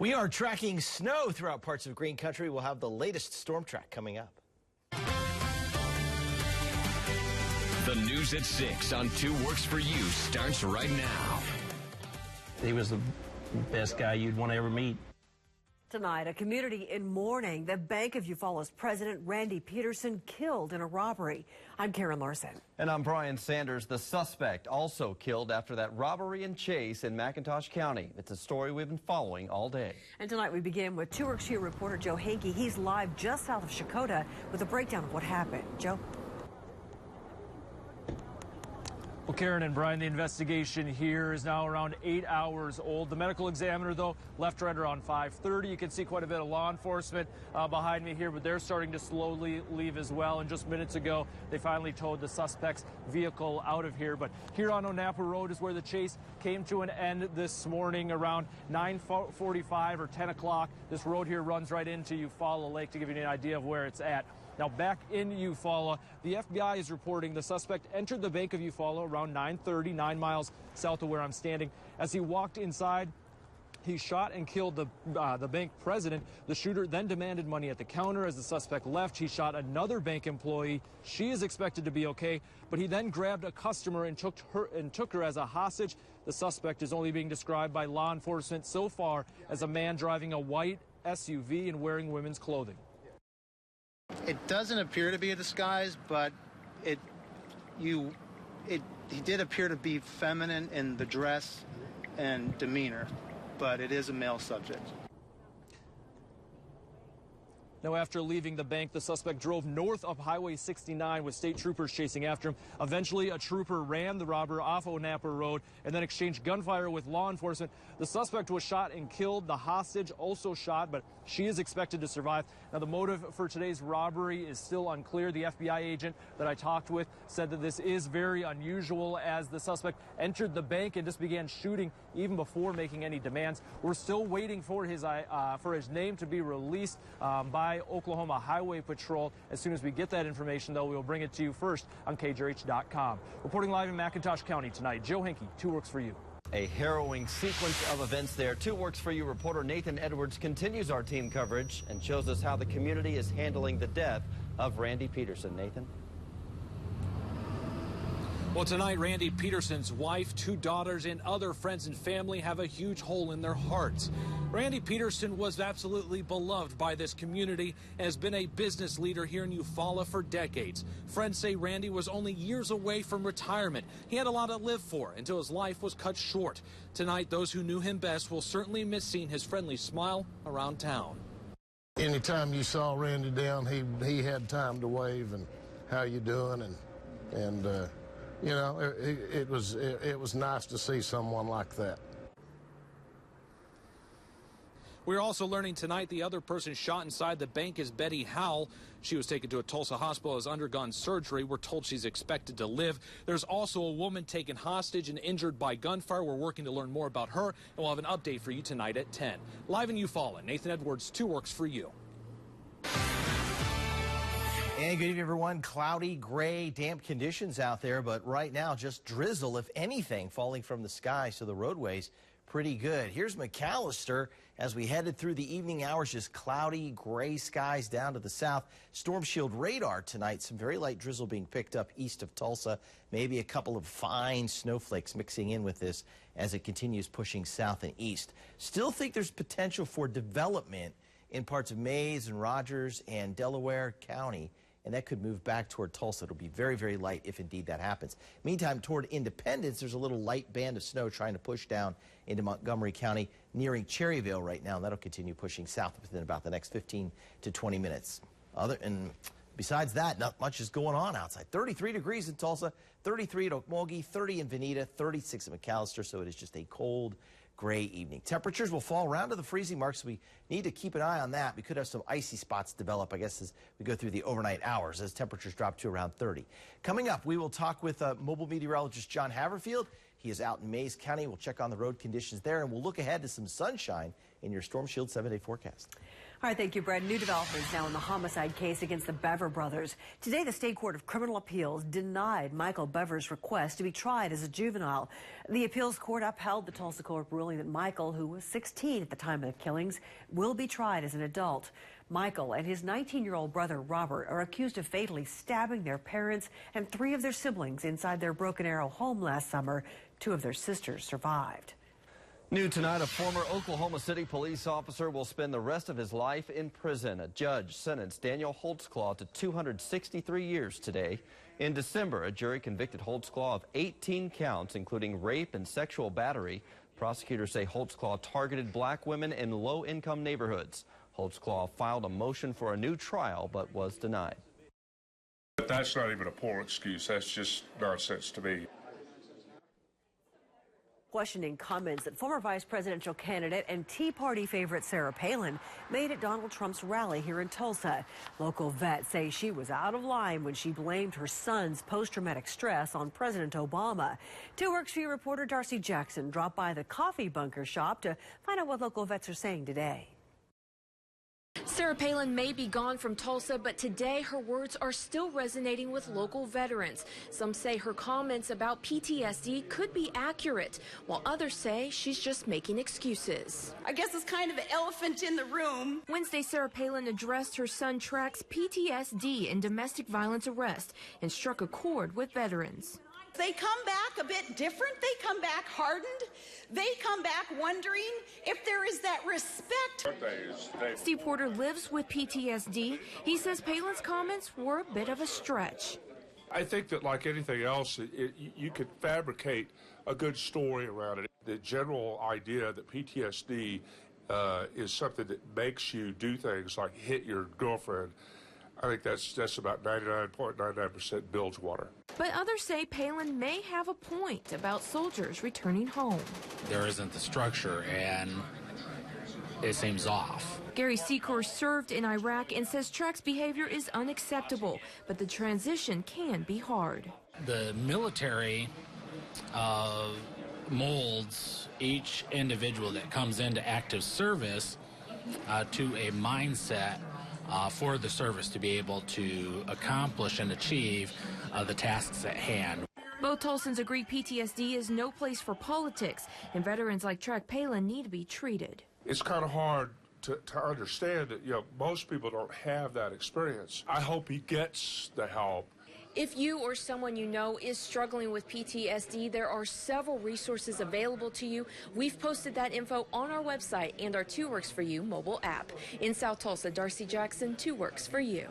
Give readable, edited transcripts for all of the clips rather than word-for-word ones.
We are tracking snow throughout parts of Green Country. We'll have the latest storm track coming up. The news at 6 on 2 Works For You starts right now. He was the best guy you'd want to ever meet. Tonight, a community in mourning. The Bank of Eufaula's president, Randy Peterson, killed in a robbery. I'm Karen Larson. And I'm Brian Sanders. The suspect also killed after that robbery and chase in McIntosh County. It's a story we've been following all day. And tonight we begin with 2 Works For You reporter Joe Hankey. He's live just south of Shakota with a breakdown of what happened. Joe? Well, Karen and Brian, the investigation here is now around 8 hours old. The medical examiner, though, left right around 5:30. You can see quite a bit of law enforcement behind me here, but they're starting to slowly leave as well. And just minutes ago, they finally towed the suspect's vehicle out of here. But here on Onapa Road is where the chase came to an end this morning around 9:45 or 10 o'clock. This road here runs right into Eufaula Lake to give you an idea of where it's at. Now, back in Eufaula, the FBI is reporting the suspect entered the Bank of Eufaula around 9:30, 9 miles south of where I'm standing. As he walked inside, he shot and killed the bank president. The shooter then demanded money at the counter. As the suspect left, he shot another bank employee. She is expected to be okay, but he then grabbed a customer and took her as a hostage. The suspect is only being described by law enforcement so far as a man driving a white SUV and wearing women's clothing. It doesn't appear to be a disguise, but he did appear to be feminine in the dress and demeanor, but it is a male subject. Now, after leaving the bank, the suspect drove north of Highway 69 with state troopers chasing after him. Eventually, a trooper ran the robber off Onapa Road and then exchanged gunfire with law enforcement. The suspect was shot and killed. The hostage also shot, but she is expected to survive. Now, the motive for today's robbery is still unclear. The FBI agent that I talked with said that this is very unusual as the suspect entered the bank and just began shooting even before making any demands. We're still waiting for his name to be released by Oklahoma Highway Patrol. As soon as we get that information, though, we will bring it to you first on KJRH.com. Reporting live in McIntosh County tonight, Joe Hankey, 2 Works For You. A harrowing sequence of events there. 2 Works For You reporter Nathan Edwards continues our team coverage and shows us how the community is handling the death of Randy Peterson. Nathan? Well, tonight, Randy Peterson's wife, 2 daughters, and other friends and family have a huge hole in their hearts. Randy Peterson was absolutely beloved by this community and has been a business leader here in Eufaula for decades. Friends say Randy was only years away from retirement. He had a lot to live for until his life was cut short. Tonight, those who knew him best will certainly miss seeing his friendly smile around town. Anytime you saw Randy down, he had time to wave and how you doing, and you know, it was nice to see someone like that. We're also learning tonight the other person shot inside the bank is Betty Howell. She was taken to a Tulsa hospital, has undergone surgery. We're told she's expected to live. There's also a woman taken hostage and injured by gunfire. We're working to learn more about her, and we'll have an update for you tonight at 10. Live in Eufaula, Nathan Edwards, 2 Works For You. And good evening, everyone. Cloudy, gray, damp conditions out there, but right now just drizzle, if anything, falling from the sky, so the roadways pretty good. Here's McAllister as we headed through the evening hours, just cloudy, gray skies down to the south. Storm Shield radar tonight, some very light drizzle being picked up east of Tulsa, maybe a couple of fine snowflakes mixing in with this as it continues pushing south and east. Still think there's potential for development in parts of Mays and Rogers and Delaware County, and that could move back toward Tulsa. It'll be very, very light if indeed that happens. Meantime, toward Independence, there's a little light band of snow trying to push down into Montgomery County, nearing Cherryville right now, and that'll continue pushing south within about the next 15 to 20 minutes. Besides that, not much is going on outside. 33 degrees in Tulsa, 33 at Okmulgee, 30 in Veneta, 36 at McAllister, so it is just a cold, gray evening. Temperatures will fall around to the freezing mark, so we need to keep an eye on that. We could have some icy spots develop, I guess, as we go through the overnight hours as temperatures drop to around 30. Coming up, we will talk with mobile meteorologist John Haverfield. He is out in Mays County. We'll check on the road conditions there, and we'll look ahead to some sunshine in your Storm Shield 7-day forecast. All right, thank you, Brad. New developments now in the homicide case against the Bever brothers. Today, the State Court of Criminal Appeals denied Michael Bever's request to be tried as a juvenile. The appeals court upheld the Tulsa court ruling that Michael, who was 16 at the time of the killings, will be tried as an adult. Michael and his 19-year-old brother, Robert, are accused of fatally stabbing their parents and 3 of their siblings inside their Broken Arrow home last summer. 2 of their sisters survived. New tonight, a former Oklahoma City police officer will spend the rest of his life in prison. A judge sentenced Daniel Holtzclaw to 263 years today. In December, a jury convicted Holtzclaw of 18 counts, including rape and sexual battery. Prosecutors say Holtzclaw targeted black women in low-income neighborhoods. Holtzclaw filed a motion for a new trial, but was denied. But that's not even a poor excuse. That's just nonsense to me. Questioning comments that former vice presidential candidate and Tea Party favorite Sarah Palin made at Donald Trump's rally here in Tulsa. Local vets say she was out of line when she blamed her son's post-traumatic stress on President Obama. 2 Works For You reporter Darcy Jackson dropped by the coffee bunker shop to find out what local vets are saying today. Sarah Palin may be gone from Tulsa, but today her words are still resonating with local veterans. Some say her comments about PTSD could be accurate, while others say she's just making excuses. I guess it's kind of an elephant in the room. Wednesday, Sarah Palin addressed her son Track's PTSD and domestic violence arrest and struck a chord with veterans. They come back a bit different. They come back hardened. They come back wondering if there is that respect. Steve Porter lives with PTSD. He says Palin's comments were a bit of a stretch. I think that, like anything else, you could fabricate a good story around it. The general idea that PTSD is something that makes you do things like hit your girlfriend, I think that's about 99.99% bilge water. But others say Palin may have a point about soldiers returning home. There isn't the structure, and it seems off. Gary Secor served in Iraq and says Track's behavior is unacceptable, but the transition can be hard. The military molds each individual that comes into active service to a mindset for the service to be able to accomplish and achieve the tasks at hand. Both Tulsans agree PTSD is no place for politics, and veterans like Track Palin need to be treated. It's kind of hard to understand that, most people don't have that experience. I hope he gets the help. If you or someone you know is struggling with PTSD, there are several resources available to you. We've posted that info on our website and our 2 Works For You mobile app. In South Tulsa, Darcy Jackson, 2 Works For You.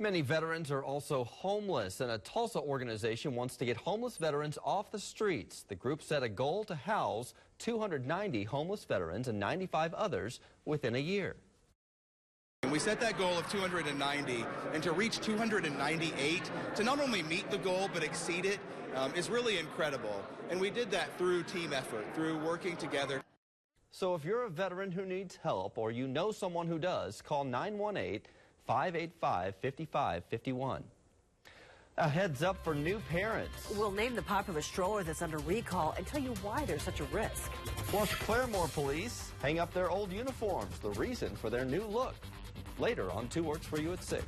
Many veterans are also homeless, and a Tulsa organization wants to get homeless veterans off the streets. The group set a goal to house 290 homeless veterans and 95 others within a year. We set that goal of 290, and to reach 298, to not only meet the goal but exceed it, is really incredible. And we did that through team effort, through working together. So if you're a veteran who needs help or you know someone who does, call 918-585-5551. A heads up for new parents. We'll name the popular stroller that's under recall and tell you why there's such a risk. Plus, Claremore police hang up their old uniforms, the reason for their new look. Later on 2 Works For You at 6.